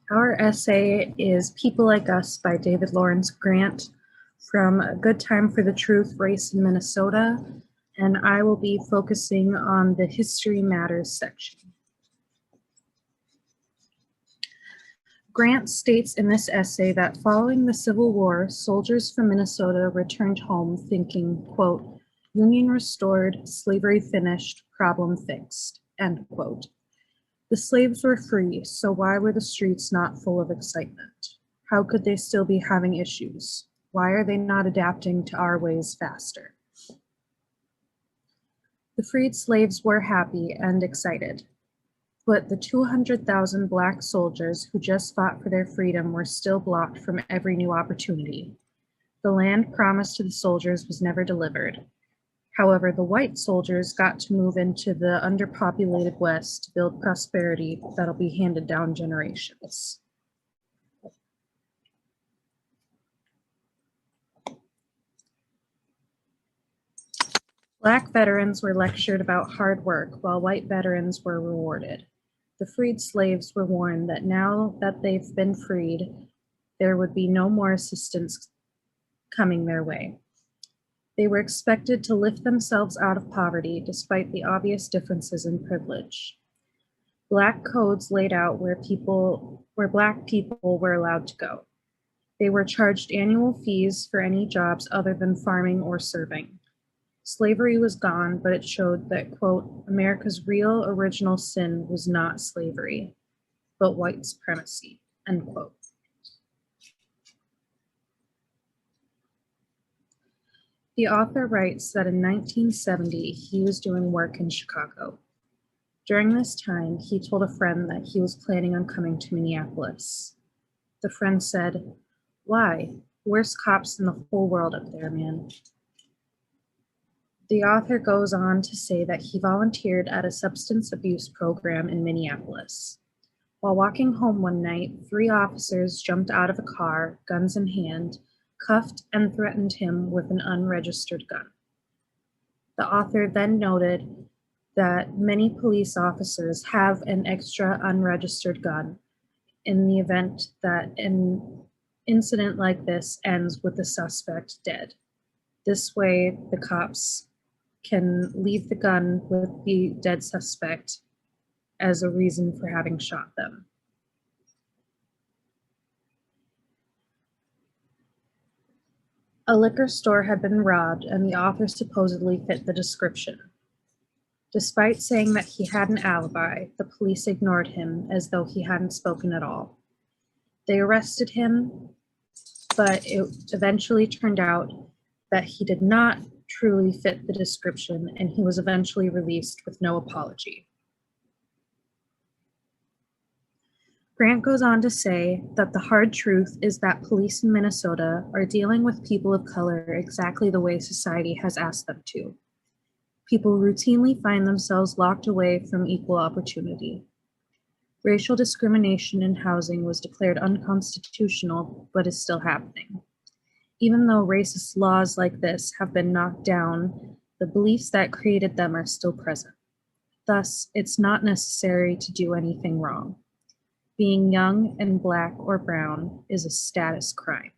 Our essay is People Like Us by David Lawrence Grant from A Good Time for the Truth, Race in Minnesota, and I will be focusing on the History Matters section. Grant states in this essay that following the Civil War, soldiers from Minnesota returned home thinking, quote, "Union restored, slavery finished, problem fixed," end quote. The slaves were free, so why were the streets not full of excitement? How could they still be having issues? Why are they not adapting to our ways faster? The freed slaves were happy and excited, but the 200,000 Black soldiers who just fought for their freedom were still blocked from every new opportunity. The land promised to the soldiers was never delivered. However, the white soldiers got to move into the underpopulated West to build prosperity that'll be handed down generations. Black veterans were lectured about hard work, while white veterans were rewarded. The freed slaves were warned that now that they've been freed, there would be no more assistance coming their way. They were expected to lift themselves out of poverty despite the obvious differences in privilege. Black codes laid out where Black people were allowed to go. They were charged annual fees for any jobs other than farming or serving. Slavery was gone, but it showed that, quote, America's real original sin was not slavery, but white supremacy, end quote. The author writes that in 1970, he was doing work in Chicago. During this time, he told a friend that he was planning on coming to Minneapolis. The friend said, "Why? Worst cops in the whole world up there, man." The author goes on to say that he volunteered at a substance abuse program in Minneapolis. While walking home one night, 3 officers jumped out of a car, guns in hand, cuffed and threatened him with an unregistered gun. The author then noted that many police officers have an extra unregistered gun in the event that an incident like this ends with the suspect dead. This way, the cops can leave the gun with the dead suspect as a reason for having shot them. A liquor store had been robbed, and the author supposedly fit the description. Despite saying that he had an alibi, the police ignored him as though he hadn't spoken at all. They arrested him, but it eventually turned out that he did not truly fit the description, and he was eventually released with no apology. Grant goes on to say that the hard truth is that police in Minnesota are dealing with people of color exactly the way society has asked them to. People routinely find themselves locked away from equal opportunity. Racial discrimination in housing was declared unconstitutional, but is still happening. Even though racist laws like this have been knocked down, the beliefs that created them are still present. Thus, it's not necessary to do anything wrong. Being young and Black or brown is a status crime.